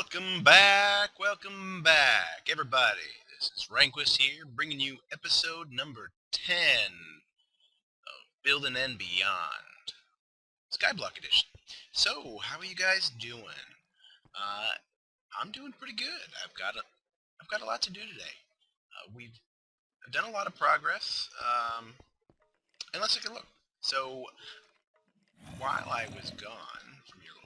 Welcome back, everybody. This is Ranquest here, bringing you episode number 10 of Building and Beyond, Skyblock edition. So, how are you guys doing? Uh, I'm doing pretty good. I've got a lot to do today. I've done a lot of progress, and let's take a look. So, while I was gone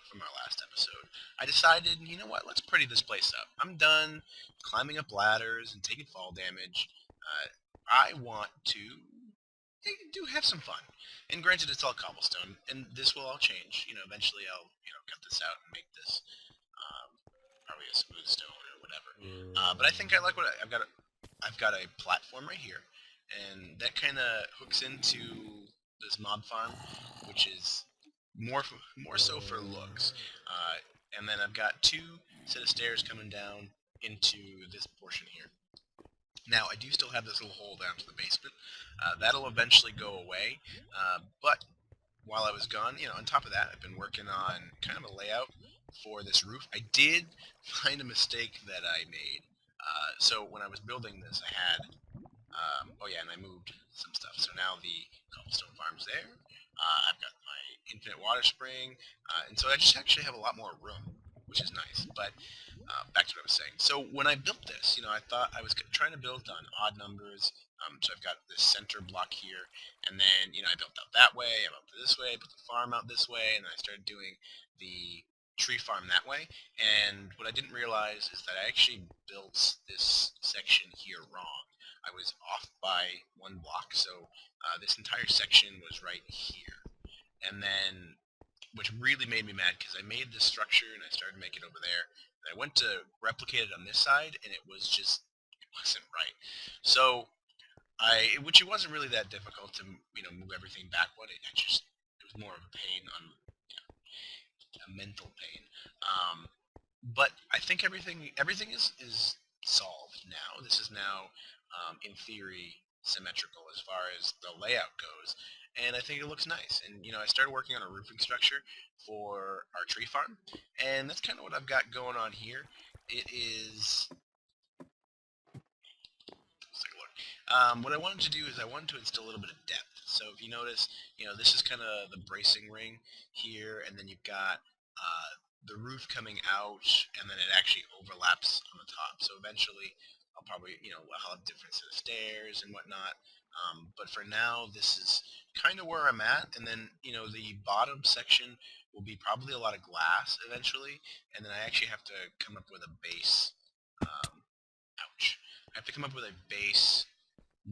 from our last episode, I decided, you know what? Let's pretty this place up. I'm done climbing up ladders and taking fall damage. I want to do have some fun. And granted, it's all cobblestone, and this will all change. Eventually I'll cut this out and make this probably a smooth stone or whatever. But I think I like what I've got a platform right here, and that kind of hooks into this mob farm, which is more so for looks. And then I've got two set of stairs coming down into this portion here. Now, I do still have this little hole down to the basement. That'll eventually go away. But while I was gone, on top of that, I've been working on kind of a layout for this roof. I did find a mistake that I made. So when I was building this, I had oh yeah, and I moved some stuff. So now the cobblestone farm's there. I've got my infinite water spring, and so I just actually have a lot more room, which is nice. But back to what I was saying. So when I built this, I thought I was trying to build on odd numbers. So I've got this center block here, and then I built out that way, I built it this way, put the farm out this way, and then I started doing the tree farm that way. And what I didn't realize is that I actually built this section here wrong. I was off by one block, so this entire section was right here. And then, which really made me mad, because I made this structure and I started making it over there, and I went to replicate it on this side, and it wasn't right. So which it wasn't really that difficult to move everything backward. It was more of a pain on a mental pain. But I think everything is solved now. This is now in theory symmetrical as far as the layout goes, and I think it looks nice. And I started working on a roofing structure for our tree farm, and that's kind of what I've got going on here. It is what I wanted to do is I wanted to instill a little bit of depth. So if you notice, this is kind of the bracing ring here, and then you've got the roof coming out, and then it actually overlaps on the top. So eventually, I'll probably, I'll have different set of stairs and whatnot. But for now, this is kind of where I'm at, and then, the bottom section will be probably a lot of glass eventually, and then I actually have to come up with a base. Ouch! I have to come up with a base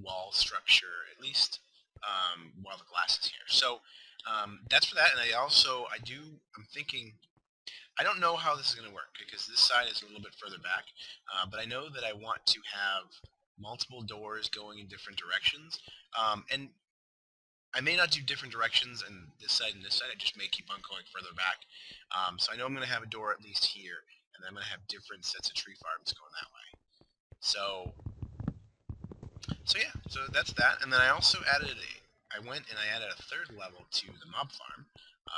wall structure, at least while the glass is here. So that's for that, and I'm thinking, I don't know how this is going to work, because this side is a little bit further back, but I know that I want to have multiple doors going in different directions, and I may not do different directions in this side and this side. I just may keep on going further back. So I know I'm going to have a door at least here, and then I'm going to have different sets of tree farms going that way. So yeah, so that's that. And then I also I went and I added a third level to the mob farm,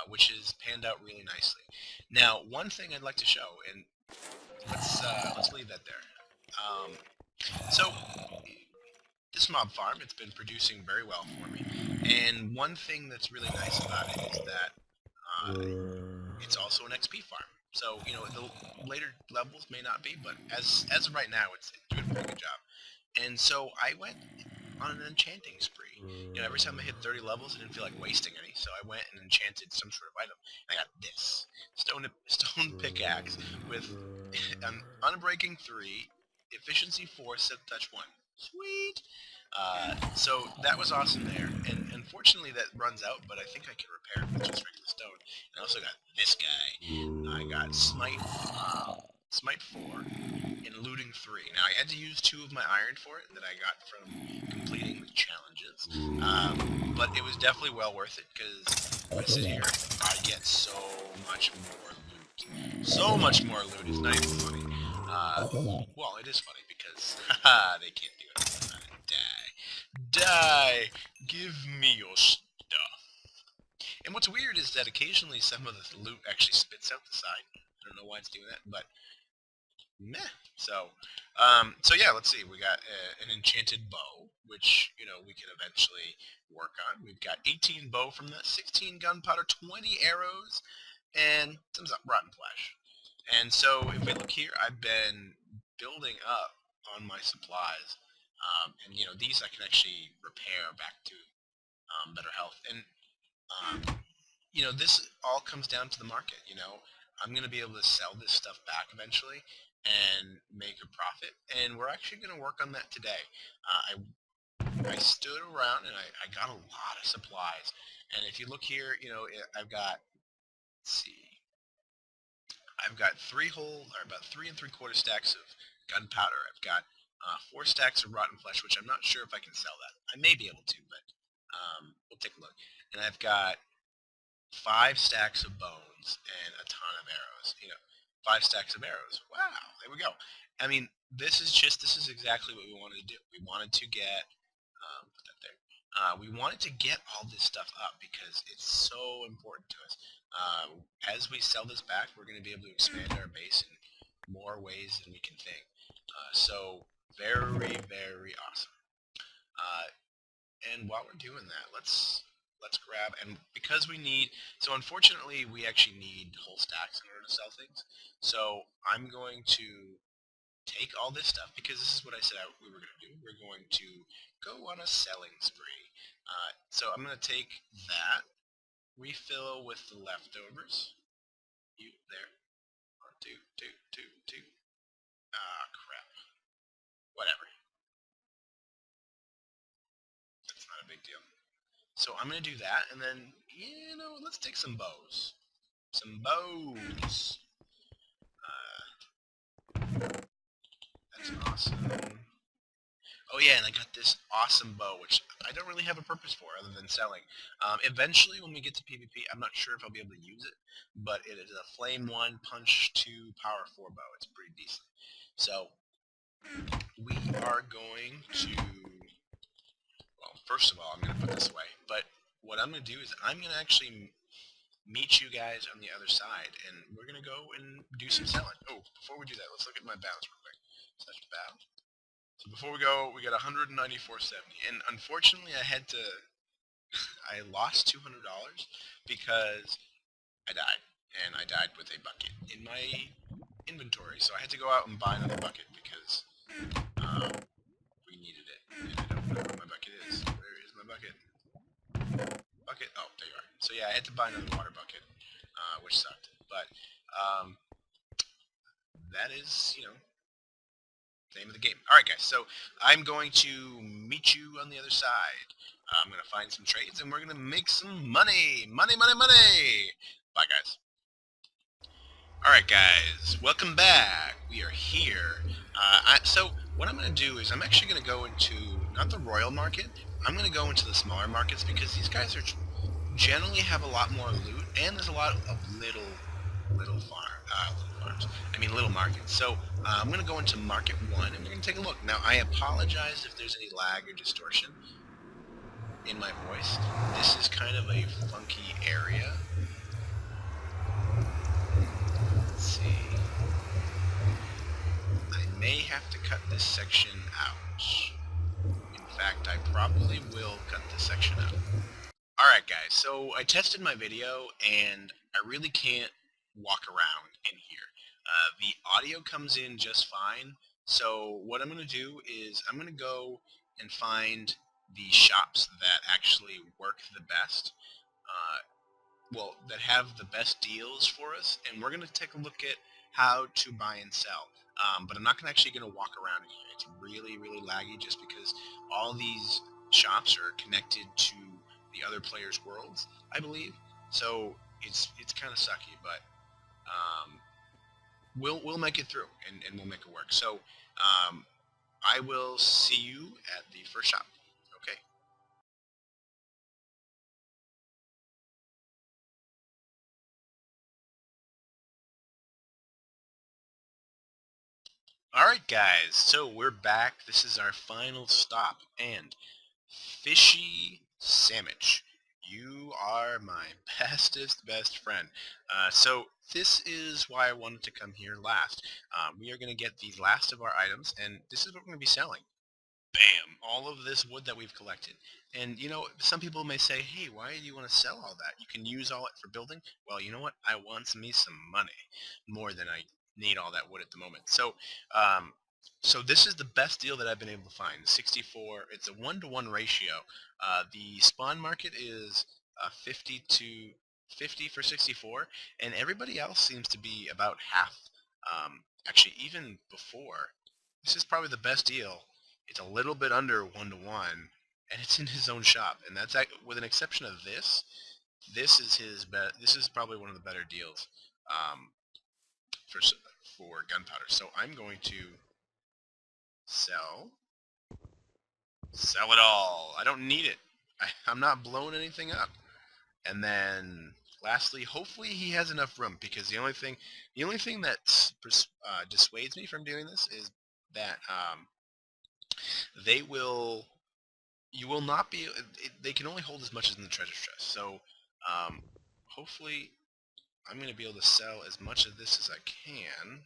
which is panned out really nicely. Now, one thing I'd like to show, and let's leave that there. So this mob farm, it's been producing very well for me, and one thing that's really nice about it is that it's also an XP farm. So the later levels may not be, but as of right now, it's doing a pretty good job. And so I went on an enchanting spree. Every time I hit 30 levels, I didn't feel like wasting any, so I went and enchanted some sort of item. I got this stone pickaxe with an unbreaking 3, efficiency 4, silk touch 1. Sweet. So that was awesome there, and unfortunately that runs out, but I think I can repair it with just regular stone. And I also got this guy. I got smite 4 and looting 3. Now I had to use 2 of my iron for it that I got from completing the challenges, but it was definitely well worth it, because when I sit here, I get so much more loot. So much more loot. It's not even funny. Well, it is funny, because they can't do it. Die! Give me your stuff. And what's weird is that occasionally some of the loot actually spits out the side. I don't know why it's doing that, but meh. So, so yeah, let's see. We got an enchanted bow, which we can eventually work on. We've got 18 bow from that, 16 gunpowder, 20 arrows, and some rotten flesh. And so, if we look here, I've been building up on my supplies, and these I can actually repair back to better health. And this all comes down to the market. I'm going to be able to sell this stuff back eventually and make a profit. And we're actually going to work on that today. I stood around and I got a lot of supplies. And if you look here, I've got, let's see, I've got about 3 3/4 stacks of gunpowder. I've got 4 stacks of rotten flesh, which I'm not sure if I can sell that. I may be able to, but we'll take a look. And I've got 5 stacks of bones and a ton of arrows. 5 stacks of arrows. Wow, there we go. I mean, this is exactly what we wanted to do. We wanted to get put that there. We wanted to get all this stuff up because it's so important to us. As we sell this back, we're going to be able to expand our base in more ways than we can think. So very, very awesome. And while we're doing that, let's grab, and because so unfortunately we actually need whole stacks in order to sell things. So I'm going to take all this stuff, because this is what I said we were going to do. We're going to go on a selling spree. So I'm going to take that, refill with the leftovers. You there? Two. Ah, crap. Whatever. That's not a big deal. So I'm going to do that, and then, let's take some bows. Some bows. That's awesome. Oh yeah, and I got this awesome bow, which I don't really have a purpose for other than selling. Eventually, when we get to PvP, I'm not sure if I'll be able to use it, but it is a Flame 1, Punch 2, Power 4 bow. It's pretty decent. So, we are going to, well, first of all, I'm going to put this away, but what I'm going to do is I'm going to actually meet you guys on the other side, and we're going to go and do some selling. Oh, before we do that, let's look at my balance real quick. Slash battle. So before we go, we got 194.70, and unfortunately, I lost $200 because I died, and I died with a bucket in my inventory. So I had to go out and buy another bucket because we needed it, and I don't know where my bucket is. Where is my bucket? Bucket. Oh, there you are. So yeah, I had to buy another water bucket, which sucked. But that is, name of the game. Alright guys, so I'm going to meet you on the other side. I'm going to find some trades and we're going to make some money. Money. Bye guys. Alright guys, welcome back. We are here. So what I'm going to do is I'm actually going to go into, not the Royal Market, I'm going to go into the smaller markets because these guys are generally have a lot more loot and there's a lot of little farms. I mean little markets. So I'm going to go into Market 1 and we're going to take a look. Now I apologize if there's any lag or distortion in my voice. This is kind of a funky area. Let's see. I may have to cut this section out. In fact, I probably will cut this section out. Alright guys, so I tested my video and I really can't walk around in here. The audio comes in just fine, so what I'm going to do is I'm going to go and find the shops that actually work the best, that have the best deals for us, and we're going to take a look at how to buy and sell. But I'm not actually going to walk around in here. It's really, really laggy just because all these shops are connected to the other players' worlds, I believe. So it's kind of sucky, but we'll make it through and we'll make it work. So I will see you at the first shop. Okay. Alright guys, so we're back. This is our final stop, and fishy sandwich. You are my bestest best friend. So this is why I wanted to come here last. We are going to get the last of our items, and this is what we're going to be selling. Bam! All of this wood that we've collected. And some people may say, hey, why do you want to sell all that? You can use all it for building. Well, you know what? I want me some money more than I need all that wood at the moment. Um, so this is the best deal that I've been able to find. 64. It's a 1-to-1 ratio. The spawn market is 50 to 50 for 64, and everybody else seems to be about half. Actually, even before. This is probably the best deal. It's a little bit under 1-to-1, and it's in his own shop. And that's with an exception of this. This is his This is probably one of the better deals um, for gunpowder. So I'm going to sell it all. I don't need it. I'm not blowing anything up. And then lastly, hopefully he has enough room, because the only thing that dissuades me from doing this is that they will you will not be they can only hold as much as in the treasure chest. So hopefully I'm going to be able to sell as much of this as I can,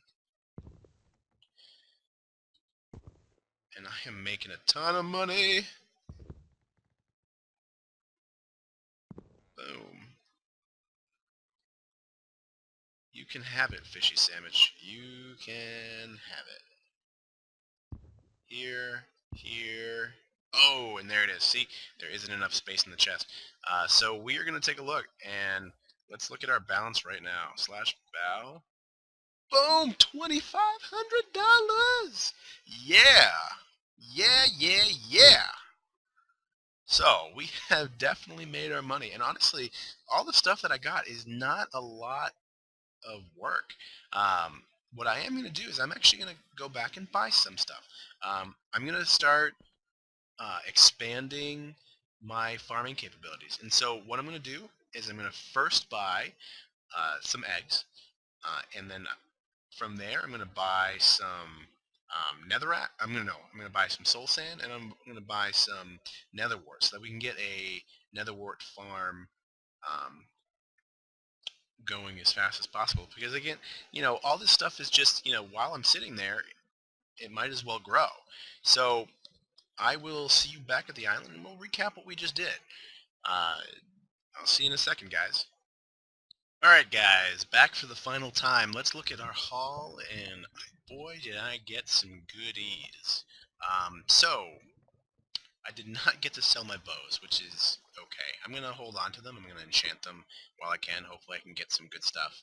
and I am making a ton of money. Boom. You can have it, fishy sandwich. You can have it. Here, here. Oh, and there it is. See, there isn't enough space in the chest. So we are going to take a look, and let's look at our balance right now. /bow. Boom! $2,500! Yeah! Yeah, yeah, yeah! So, we have definitely made our money. And honestly, all the stuff that I got is not a lot of work. What I am going to do is I'm actually going to go back and buy some stuff. I'm going to start expanding my farming capabilities. And so what I'm going to do is I'm going to first buy some eggs, and then from there, I'm going to buy some netherrack. I'm going to buy some soul sand, and I'm going to buy some netherwort, so that we can get a netherwort farm um, going as fast as possible. Because again, all this stuff is just, while I'm sitting there, it might as well grow. So I will see you back at the island, and we'll recap what we just did. I'll see you in a second, guys. Alright guys, back for the final time. Let's look at our haul, and boy did I get some goodies. So, I did not get to sell my bows, which is okay. I'm going to hold on to them. I'm going to enchant them while I can. Hopefully I can get some good stuff.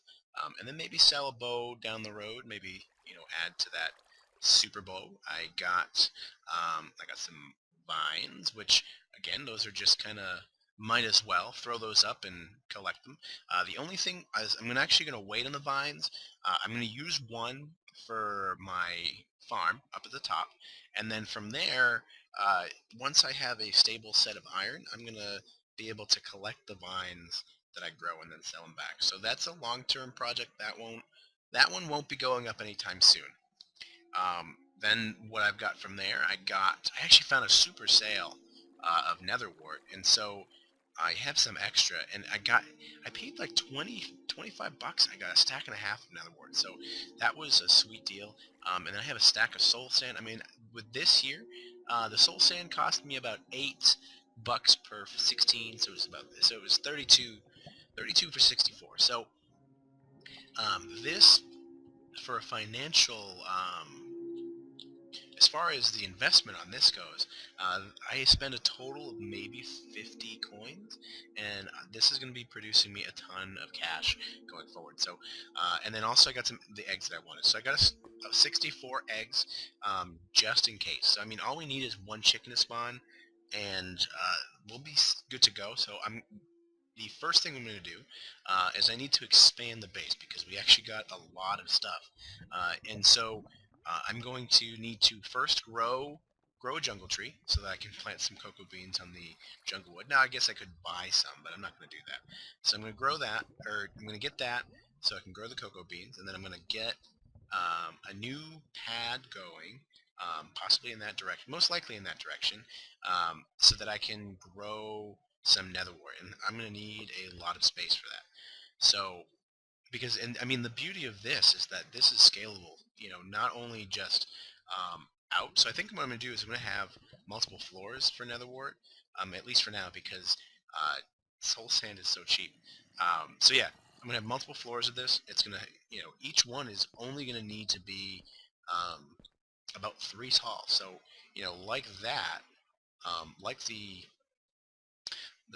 And then maybe sell a bow down the road. Maybe, add to that super bow. I got some vines, which, again, those are just kind of, might as well throw those up and collect them. The only thing is I'm actually going to wait on the vines. I'm going to use one for my farm up at the top. And then from there, uh, once I have a stable set of iron, I'm going to be able to collect the vines that I grow and then sell them back. So that's a long-term project. That one won't be going up anytime soon. Then what I've got from there, I actually found a super sale of netherwort, and so I have some extra, and I paid like 25 bucks. I got a stack and a half of netherwort, so that was a sweet deal. And then I have a stack of soul sand. I mean, with this here, the soul sand cost me about 8 bucks per 16, so it was 32 for 64. So this, for a financial as far as the investment on this goes, I spend a total of maybe 50 coins, and this is going to be producing me a ton of cash going forward. So, and then also I got the eggs that I wanted. So I got a 64 eggs, just in case. So I mean, all we need is one chicken to spawn, and we'll be good to go. So the first thing I'm going to do is I need to expand the base, because we actually got a lot of stuff, and so I'm going to need to first grow a jungle tree so that I can plant some cocoa beans on the jungle wood. Now I guess I could buy some, but I'm not going to do that. So I'm going to grow that, or I'm going to get that so I can grow the cocoa beans, and then I'm going to get a new pad going, possibly in that direction, most likely in that direction, so that I can grow some nether wart, and I'm going to need a lot of space for that. So, because, and I mean, the beauty of this is that this is scalable, you know, not only just out. So I think what I'm going to do is I'm going to have multiple floors for nether wart, at least for now, because soul sand is so cheap. So yeah, I'm going to have multiple floors of this. It's going to, you know, each one is only going to need to be about 3 tall. So, you know, like that, like the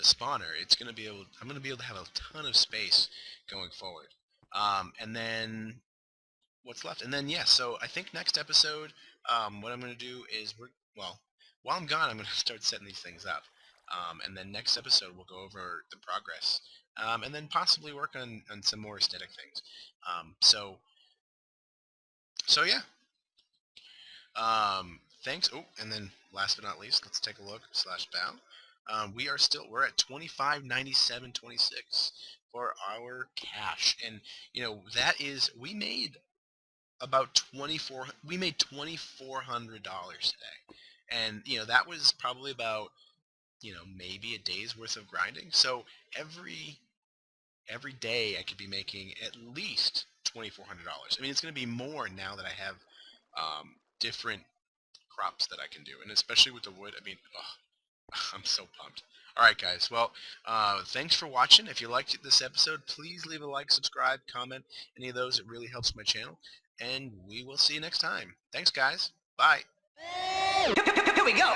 spawner, it's going to be able, I'm going to be able to have a ton of space going forward. And then what's left? And then, yeah, so I think next episode, what I'm going to do is, well, while I'm gone, I'm going to start setting these things up. And then next episode, we'll go over the progress. And then possibly work on some more aesthetic things. So yeah. Thanks. Oh, and then last but not least, let's take a look /bow. We're at 25.97.26 for our cash, and you know that is, we made $2,400 today, and you know that was probably about, you know, maybe a day's worth of grinding. So every day I could be making at least $2,400. I mean, it's going to be more now that I have different crops that I can do, and especially with the wood. I mean, oh, I'm so pumped. All right, guys. Well, thanks for watching. If you liked this episode, please leave a like, subscribe, comment, any of those. It really helps my channel. And we will see you next time. Thanks, guys. Bye. Here we go.